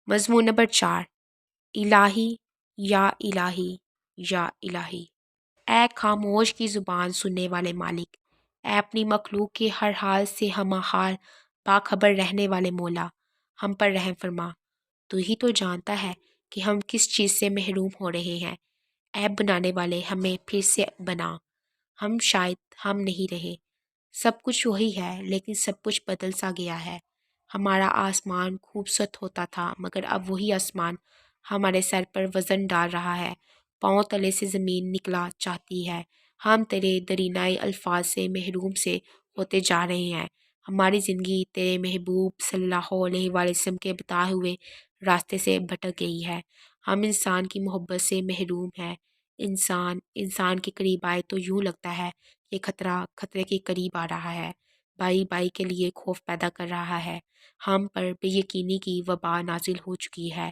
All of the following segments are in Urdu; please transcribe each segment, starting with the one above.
مضمون نمبر 4، الہی یا الہی یا الہی۔ اے خاموش کی زبان سننے والے مالک، اے اپنی مخلوق کے ہر حال سے ہمہ حال باخبر رہنے والے مولا، ہم پر رحم فرما۔ تو ہی تو جانتا ہے کہ ہم کس چیز سے محروم ہو رہے ہیں۔ اے بنانے والے، ہمیں پھر سے بنا۔ ہم نہیں رہے، سب کچھ وہی ہے لیکن سب کچھ بدل سا گیا ہے۔ ہمارا آسمان خوبصورت ہوتا تھا مگر اب وہی آسمان ہمارے سر پر وزن ڈال رہا ہے، پاؤں تلے سے زمین نکلا چاہتی ہے۔ ہم تیرے درینہ الفاظ سے محروم سے ہوتے جا رہے ہیں۔ ہماری زندگی تیرے محبوب صلی اللہ علیہ وآلہ وسلم کے بتائے ہوئے راستے سے بھٹک گئی ہے۔ ہم انسان کی محبت سے محروم ہیں۔ انسان کے قریب آئے تو یوں لگتا ہے کہ خطرہ خطرے کے قریب آ رہا ہے، بائی بائی کے لیے خوف پیدا کر رہا ہے۔ ہم پر بے یقینی کی وبا نازل ہو چکی ہے۔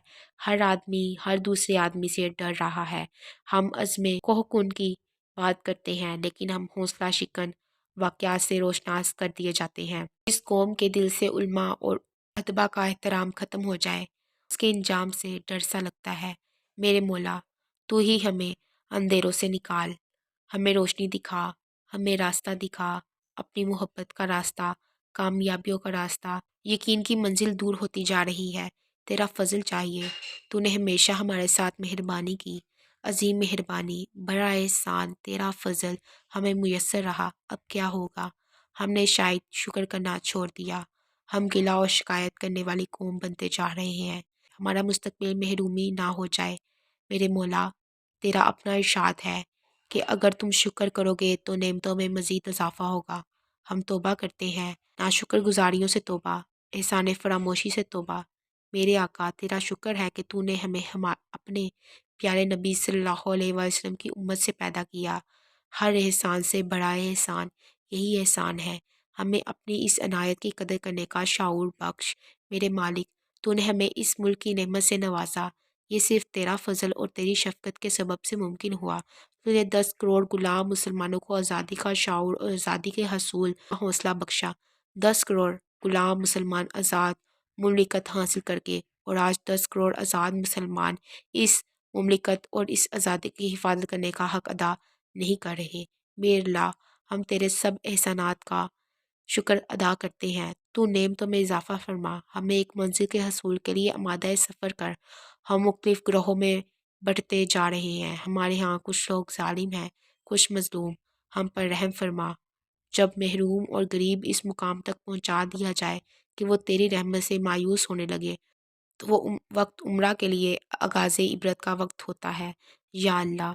ہر آدمی ہر دوسرے آدمی سے ڈر رہا ہے۔ ہم عزم کوہ کی بات کرتے ہیں لیکن ہم حوصلہ شکن واقعات سے روشناس کر دیے جاتے ہیں۔ اس قوم کے دل سے علماء اور ادبا کا احترام ختم ہو جائے، اس کے انجام سے ڈر سا لگتا ہے۔ میرے مولا، تو ہی ہمیں اندھیروں سے نکال، ہمیں روشنی دکھا، ہمیں راستہ دکھا، اپنی محبت کا راستہ، کامیابیوں کا راستہ۔ یقین کی منزل دور ہوتی جا رہی ہے، تیرا فضل چاہیے۔ تو نے ہمیشہ ہمارے ساتھ مہربانی کی، عظیم مہربانی، بڑا احسان، تیرا فضل ہمیں میسر رہا۔ اب کیا ہوگا؟ ہم نے شاید شکر کرنا چھوڑ دیا۔ ہم گلہ اور شکایت کرنے والی قوم بنتے جا رہے ہیں۔ ہمارا مستقبل محرومی نہ ہو جائے۔ میرے مولا، تیرا اپنا ارشاد ہے کہ اگر تم شکر کرو گے تو نعمتوں میں مزید اضافہ ہوگا۔ ہم توبہ کرتے ہیں، ناشکر گزاریوں سے توبہ، احسان فراموشی سے توبہ۔ میرے آقا، تیرا شکر ہے کہ تو نے ہمیں اپنے پیارے نبی صلی اللہ علیہ وسلم کی امت سے پیدا کیا۔ ہر احسان سے بڑا احسان یہی احسان ہے۔ ہمیں اپنی اس عنایت کی قدر کرنے کا شعور بخش۔ میرے مالک، تو نے ہمیں اس ملک کی نعمت سے نوازا، یہ صرف تیرا فضل اور تیری شفقت کے سبب سے ممکن ہوا۔ تو نے 10 کروڑ غلام مسلمانوں کو آزادی کا شعور اور آزادی کے حصول کا حوصلہ بخشا۔ 10 کروڑ غلام مسلمان آزاد مملکت حاصل کر کے، اور آج 10 کروڑ آزاد مسلمان اس مملکت اور اس آزادی کی حفاظت کرنے کا حق ادا نہیں کر رہے۔ میرے اللہ، ہم تیرے سب احسانات کا شکر ادا کرتے ہیں۔ تو نعمتوں میں اضافہ فرما، ہمیں ایک منزل کے حصول کے لیے آمادہ سفر کر۔ ہم مختلف گروہوں میں بٹتے جا رہے ہیں، ہمارے ہاں کچھ لوگ ظالم ہیں، کچھ مظلوم۔ ہم پر رحم فرما۔ جب محروم اور غریب اس مقام تک پہنچا دیا جائے کہ وہ تیری رحمت سے مایوس ہونے لگے، تو وہ وقت عمرہ کے لیے آغاز عبرت کا وقت ہوتا ہے۔ یا اللہ،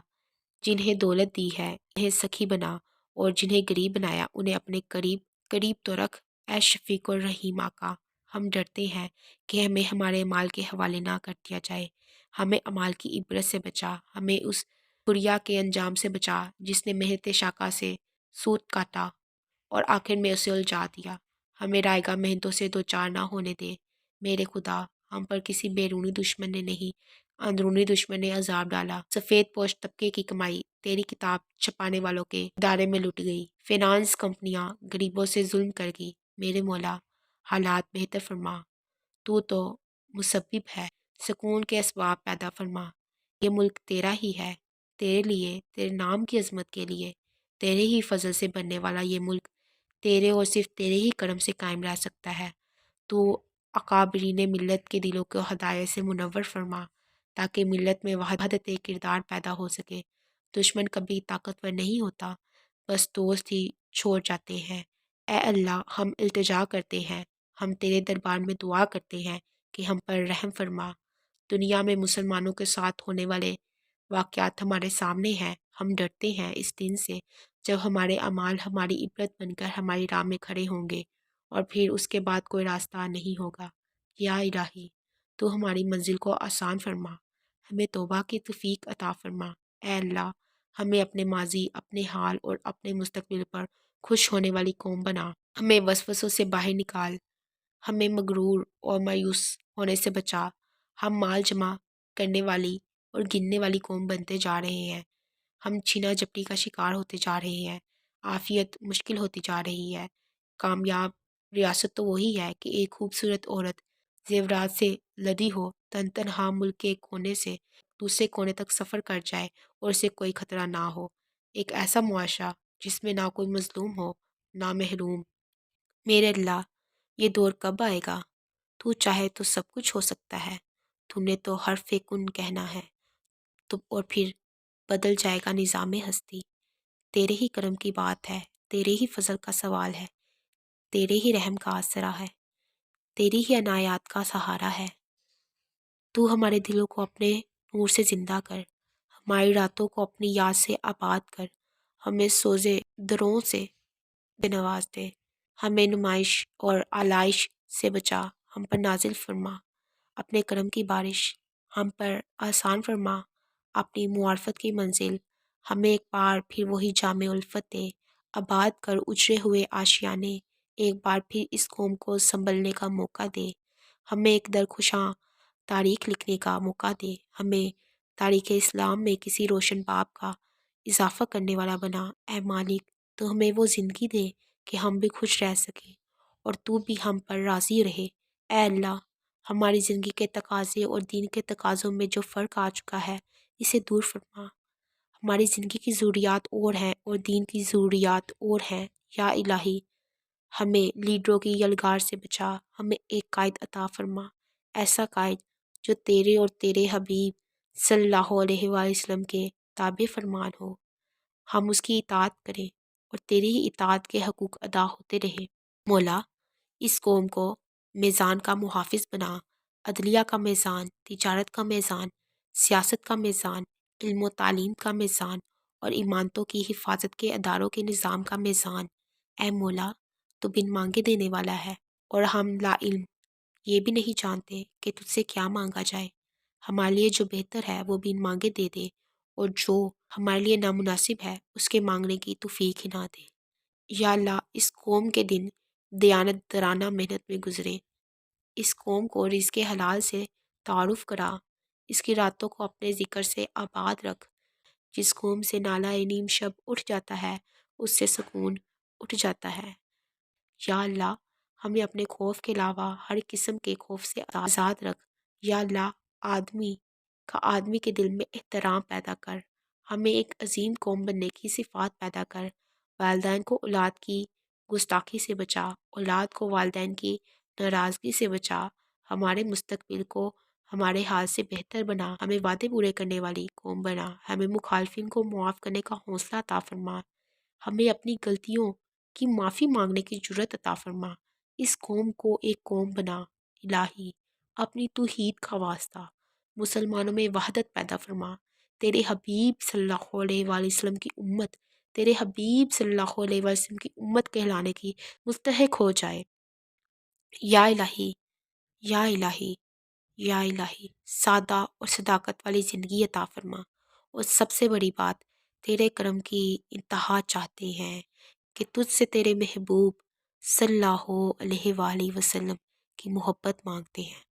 جنہیں دولت دی ہے انہیں سخی بنا، اور جنہیں غریب بنایا انہیں اپنے قریب قریب تو رکھ۔ اے شفیق الرحیم آقا، ہم ڈرتے ہیں کہ ہمیں ہمارے اعمال کے حوالے نہ کر دیا جائے۔ ہمیں اعمال کی عبرت سے بچا، ہمیں اس بریا کے انجام سے بچا جس نے محنت شاقہ سے سوت کاٹا اور آخر میں اسے الجھا دیا۔ ہمیں رائگاں محنتوں سے دوچار نہ ہونے دے۔ میرے خدا، ہم پر کسی بیرونی دشمن نے نہیں، اندرونی دشمن نے عذاب ڈالا۔ سفید پوش طبقے کی کمائی تیری کتاب چھپانے والوں کے ادارے میں لٹ گئی۔ فائنانس کمپنیاں غریبوں سے ظلم کر گئی۔ میرے مولا، حالات بہتر فرما۔ تو مسبب ہے، سکون کے اسباب پیدا فرما۔ یہ ملک تیرا ہی ہے، تیرے لیے، تیرے نام کی عظمت کے لیے، تیرے ہی فضل سے بننے والا یہ ملک تیرے اور صرف تیرے ہی کرم سے قائم رہ سکتا ہے۔ تو اکابرین ملت کے دلوں کو ہدایت سے منور فرما تاکہ ملت میں وحدت کردار پیدا ہو سکے۔ دشمن کبھی طاقتور نہیں ہوتا، بس دوست ہی چھوڑ جاتے ہیں۔ اے اللہ، ہم التجا کرتے ہیں، ہم تیرے دربار میں دعا کرتے ہیں کہ ہم پر رحم فرما۔ دنیا میں مسلمانوں کے ساتھ ہونے والے واقعات ہمارے سامنے ہیں۔ ہم ڈرتے ہیں اس دن سے جب ہمارے اعمال ہماری عبرت بن کر ہماری راہ میں کھڑے ہوں گے، اور پھر اس کے بعد کوئی راستہ نہیں ہوگا۔ یا الہی، تو ہماری منزل کو آسان فرما، ہمیں توبہ کی توفیق عطا فرما۔ اے اللہ، ہمیں اپنے ماضی، اپنے حال اور اپنے مستقبل پر خوش ہونے والی قوم بنا۔ ہمیں وسوسوں سے باہر نکال، ہمیں مغرور اور مایوس ہونے سے بچا۔ ہم مال جمع کرنے والی اور گننے والی قوم بنتے جا رہے ہیں۔ ہم چھینا جھپٹی کا شکار ہوتے جا رہے ہیں، عافیت مشکل ہوتی جا رہی ہے۔ کامیاب ریاست تو وہی ہے کہ ایک خوبصورت عورت زیورات سے لدی ہو تن تنہا ملک کے ایک کونے سے دوسرے کونے تک سفر کر جائے اور اسے کوئی خطرہ نہ ہو، ایک ایسا معاشرہ جس میں نہ کوئی مظلوم ہو نہ محروم۔ میرے اللہ، یہ دور کب آئے گا؟ تو چاہے تو سب کچھ ہو سکتا ہے، تم نے تو حرف کن کہنا ہے تو اور پھر بدل جائے گا نظام ہستی۔ تیرے ہی کرم کی بات ہے، تیرے ہی فضل کا سوال ہے، تیرے ہی رحم کا آسرا ہے، تیری ہی عنایات کا سہارا ہے۔ تو ہمارے دلوں کو اپنے نور سے زندہ کر، ہماری راتوں کو اپنی یاد سے آباد کر، ہمیں سوزے دروں سے بے نواز دے، ہمیں نمائش اور آلائش سے بچا، ہم پر نازل فرما اپنے کرم کی بارش، ہم پر آسان فرما اپنی معرفت کی منزل، ہمیں ایک بار پھر وہی جامع الفت دے، آباد کر اجڑے ہوئے آشیانے، ایک بار پھر اس قوم کو سنبھلنے کا موقع دے، ہمیں ایک درخشاں تاریخ لکھنے کا موقع دے، ہمیں تاریخ اسلام میں کسی روشن باب کا اضافہ کرنے والا بنا۔ اے مالک، تو ہمیں وہ زندگی دے کہ ہم بھی خوش رہ سکیں اور تو بھی ہم پر راضی رہے۔ اے اللہ، ہماری زندگی کے تقاضے اور دین کے تقاضوں میں جو فرق آ چکا ہے اسے دور فرما۔ ہماری زندگی کی ضروریات اور ہیں اور دین کی ضروریات اور ہیں۔ یا الہی، ہمیں لیڈروں کی یلغار سے بچا، ہمیں ایک قائد عطا فرما، ایسا قائد جو تیرے اور تیرے حبیب صلی اللہ علیہ وآلہ وسلم کے تابع فرمان ہو، ہم اس کی اطاعت کریں اور تیری ہی اطاعت کے حقوق ادا ہوتے رہیں۔ مولا، اس قوم کو میزان کا محافظ بنا، عدلیہ کا میزان، تجارت کا میزان، سیاست کا میزان، علم و تعلیم کا میزان اور ایمانتوں کی حفاظت کے اداروں کے نظام کا میزان۔ اے مولا، تو بن مانگے دینے والا ہے اور ہم لا علم یہ بھی نہیں جانتے کہ تجھ سے کیا مانگا جائے۔ ہمارے لیے جو بہتر ہے وہ بن مانگے دے دے اور جو ہمارے لیے نامناسب ہے اس کے مانگنے کی توفیق ہی نہ دے۔ یا اللہ، اس قوم کے دن دیانت دارانہ محنت میں گزرے، اس قوم کو رزق حلال سے تعارف کرا، اس کی راتوں کو اپنے ذکر سے آباد رکھ۔ جس قوم سے نالہ نیم شب اٹھ جاتا ہے اس سے سکون اٹھ جاتا ہے۔ یا اللہ، ہمیں اپنے خوف کے علاوہ ہر قسم کے خوف سے آزاد رکھ۔ یا اللہ، آدمی کے دل میں احترام پیدا کر، ہمیں ایک عظیم قوم بننے کی صفات پیدا کر۔ والدین کو اولاد کی گستاخی سے بچا، اولاد کو والدین کی ناراضگی سے بچا، ہمارے مستقبل کو ہمارے حال سے بہتر بنا، ہمیں وعدے پورے کرنے والی قوم بنا، ہمیں مخالفین کو معاف کرنے کا حوصلہ عطا فرما، ہمیں اپنی غلطیوں کی معافی مانگنے کی جرت عطا فرما، اس قوم کو ایک قوم بنا۔ الہی، اپنی توحید کا واسطہ مسلمانوں میں وحدت پیدا فرما، تیرے حبیب صلی اللہ علیہ وآلہ وسلم کی امت، تیرے حبیب صلی اللہ علیہ وآلہ وسلم کی امت کہلانے کی مستحق ہو جائے۔ یا الہی، یا الہی، یا الہی، سادہ اور صداقت والی زندگی عطا فرما، اور سب سے بڑی بات، تیرے کرم کی انتہا چاہتے ہیں کہ تجھ سے تیرے محبوب صلی اللہ علیہ وآلہ وسلم کی محبت مانگتے ہیں۔